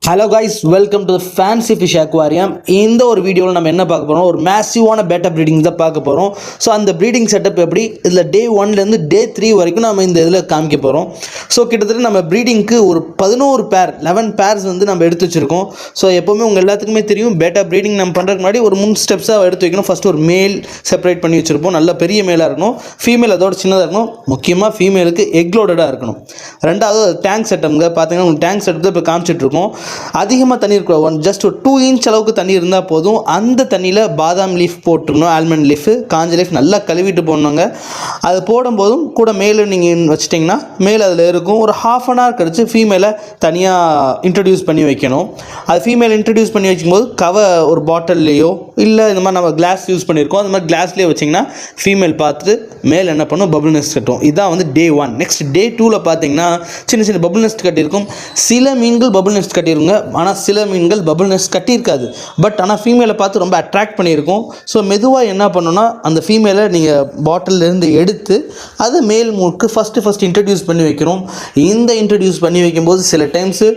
Hello guys, welcome to fancy fish aquarium. இந்த ஒரு வீடியோவில் நம்ம என்ன பார்க்க போகிறோம், ஒரு மேசிவான பேட்டா ப்ரீடிங் தான் பார்க்க போகிறோம். ஸோ அந்த ப்ரீடிங் செட்டப் எப்படி, இதில் டே 1லேருந்து டே 3 வரைக்கும் நம்ம இந்த இதில் காமிக்க போகிறோம். ஸோ கிட்டத்தட்ட நம்ம ப்ரீடிங்க்கு ஒரு 11 பேர்ஸ் வந்து நம்ம எடுத்து வச்சுருக்கோம். ஸோ எப்போவுமே உங்கள் எல்லாத்துக்குமே தெரியும், பேட்டா ப்ரீடிங் நம்ம பண்ணுறதுக்கு முன்னாடி ஒரு 3 ஸ்டெப்ஸாக எடுத்து வைக்கணும். ஃபஸ்ட்டு ஒரு மேல் செப்பரேட் பண்ணி வச்சுருப்போம், நல்ல பெரிய மேலாக இருக்கணும். ஃபீமேல் அதோட சின்னதாக இருக்கணும். முக்கியமாக ஃபீமேலுக்கு எக் லோடடாக இருக்கணும். ரெண்டாவது டேங்க் செட்டப்ங்க பார்த்தீங்கன்னா, உங்களுக்கு டேங்க் செட்டப் தான் இப்போ காமிச்சிட்ருக்கோம். அதிகமாக தண்ணி இருக்கக்கூடாது, ஜஸ்ட் ஒரு 2 இன்ச் அளவுக்கு தண்ணி இருந்தால் போதும். அந்த தண்ணியில் பாதாம் லீஃப் போட்டுருணும், ஆல்மண்ட் லீஃபு, காஞ்ச லீஃப் நல்லா கழுவிட்டு போடணுங்க. அது போடும்போதும் கூட மேலே நீங்கள் வச்சிட்டிங்கன்னா மேலே அதில் இருக்கும். ஒரு ½ அன் ஹவர் கழிச்சு ஃபீமேலை தனியாக இன்ட்ரடியூஸ் பண்ணி வைக்கணும். அது ஃபீமேல் இன்ட்ரடியூஸ் பண்ணி வைக்கும்போது ஒரு பாட்டில்லையோ இல்லை இந்த மாதிரி நம்ம கிளாஸ் யூஸ் பண்ணியிருக்கோம், அந்த மாதிரி கிளாஸ்லேயே வச்சிங்கன்னா ஃபீமேல் பார்த்துட்டு மேல் என்ன பண்ணும், பபுள் நெஸ்ட் கட்டும். இதுதான் வந்து டே 1. நெக்ஸ்ட் டே 2ல் பார்த்தீங்கன்னா சின்ன சின்ன பபுள் நெஸ்ட் கட்டியிருக்கும். சில மீன்கள் பபுள் நெஸ்ட் கட்டியிருங்க, ஆனால் சில மீன்கள் பபுள் நெஸ்ட் கட்டியிருக்காது. பட் ஆனால் ஃபீமேலை பார்த்து ரொம்ப அட்ராக்ட் பண்ணியிருக்கும். ஸோ மெதுவாக என்ன பண்ணணும்னா, அந்த ஃபீமேலை நீங்கள் பாட்டிலேருந்து எடுத்து அதை மேல் மூக்கு ஃபஸ்ட்டு இன்ட்ரடியூஸ் பண்ணி வைக்கிறோம். இந்த இன்ட்ரடியூஸ் பண்ணி வைக்கும்போது சில டைம்ஸு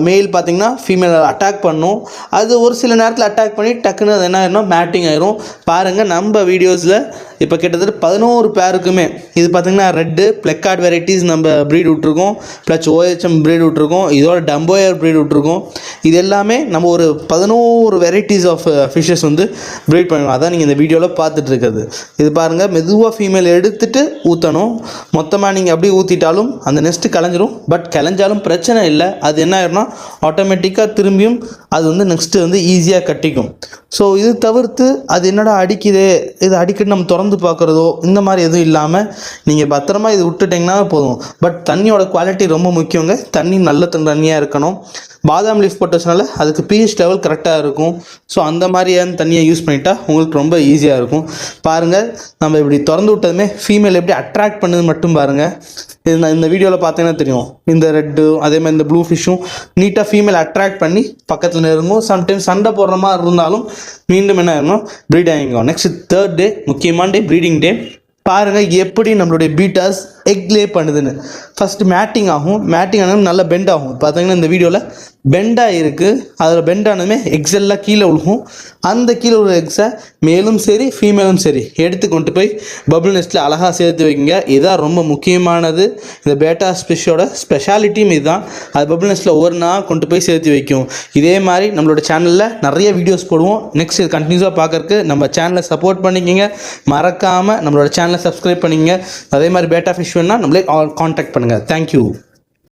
மேல் பார்த்திங்கன்னா ஃபீமேலை அட்டாக் பண்ணும். அது ஒரு சில நேரத்தில் அட்டாக் பண்ணி டக்குன்னு அது என்ன ஆயிரும், மேட்டிங் ஆயிரும். பாருங்கள், நம்ம வீடியோஸில் இப்போ கிட்டத்தட்ட 11 பேருக்குமே இது பார்த்திங்கன்னா ரெட்டு பிளக்கார்ட் வெரைட்டிஸ் நம்ம ப்ரீட் விட்ருக்கோம், ப்ளஸ் OHM ப்ரீட் விட்ருக்கோம், இதோட டம்போயர் ப்ரீட் விட்ருக்கோம். இது எல்லாமே நம்ம ஒரு 11 வெரைட்டிஸ் ஆஃப் ஃபிஷ்ஷஸ் வந்து ப்ரீட் பண்ணுவோம். அதான் நீங்கள் இந்த வீடியோவில் பார்த்துட்ருக்குறது. இது பாருங்கள், மெதுவாக ஃபீமேல் எடுத்துகிட்டு ஊற்றணும். மொத்தமாக நீங்கள் அப்படியே ஊற்றிட்டாலும் அந்த நெஸ்ட்டு கலைஞ்சிரும். பட் கலைஞ்சாலும் பிரச்சனை இல்லை, அது என்ன ஆயிரும்னா ஆட்டோமேட்டிக்காக திரும்பியும் அது வந்து நெக்ஸ்ட்டு வந்து ஈஸியாக கட்டிக்கும். ஸோ இது தவிர்த்து அது என்னடா அடிக்குதே, இது அடிக்கடி நம்ம திறந்து பார்க்குறதோ இந்த மாதிரி எதுவும் இல்லாமல் நீங்கள் பத்திரமா இது விட்டுட்டிங்கன்னா போதும். பட் தண்ணியோட குவாலிட்டி ரொம்ப முக்கியங்க. தண்ணி நல்ல தண்ணியாக இருக்கணும். பாதாம் லீஃப் போட்டதுனால அதுக்கு pH லெவல் கரெக்டாக இருக்கும். ஸோ அந்த மாதிரியான தண்ணியை யூஸ் பண்ணிட்டா உங்களுக்கு ரொம்ப ஈஸியாக இருக்கும். பாருங்கள், நம்ம இப்படி திறந்து விட்டதுமே ஃபீமேல் எப்படி அட்ராக்ட் பண்ணுது மட்டும் பாருங்கள். இது நான் இந்த வீடியோவில் பார்த்தீங்கன்னா தெரியும். இந்த ரெட்டு அதே மாதிரி இந்த ப்ளூ ஃபிஷ்ஷும் நீட்டாக ஃபீமேல் அட்ராக்ட் பண்ணி பக்கத்தில் நெருங்கும். சம்டைம்ஸ் சண்டை போடுற மாதிரி இருந்தாலும் மீண்டும் என்ன ஆகணும், ப்ரீட் ஆகிக்கும். நெக்ஸ்ட் 3rd டே, முக்கியமான டே, ப்ரீடிங் டே. பாருங்கள் எப்படி நம்மளுடைய பீட்டாஸ் எக் லே பண்ணுதுன்னு. ஃபஸ்ட்டு மேட்டிங் ஆகும். மேட்டிங் ஆனது நல்லா பெண்ட் ஆகும். பார்த்தீங்கன்னா இந்த வீடியோவில் பெண்டாக இருக்குது. அதில் பெண்ட் ஆனதுமே எக்ஸ் எல்லாம் கீழே விழுகும். அந்த கீழே உள்ள எக்ஸை மேலும் சரி ஃபீமேலும் சரி எடுத்து கொண்டு போய் பபுள் நெஸ்ட்டில் அழகாக சேர்த்து வைங்க. இதுதான் ரொம்ப முக்கியமானது. இந்த பேட்டா ஃபிஷ்ஷோட ஸ்பெஷாலிட்டியும் இதுதான். அது பபுள் நெஸ்ட்டில் ஒரு நாள் கொண்டு போய் சேர்த்து வைக்கும். இதே மாதிரி நம்மளோட சேனலில் நிறைய வீடியோஸ் போடுவோம். நெக்ஸ்ட் இது கண்டினியூஸாக பார்க்கறதுக்கு நம்ம சேனலை சப்போர்ட் பண்ணிக்கிங்க. மறக்காமல் நம்மளோட சேனலை சப்ஸ்கிரைப் பண்ணிங்க. அதே மாதிரி பேட்டா ஃபிஷ் வேணுன்னா நம்மளே காண்டாக்ட் பண்ணுங்கள். தேங்க்யூ.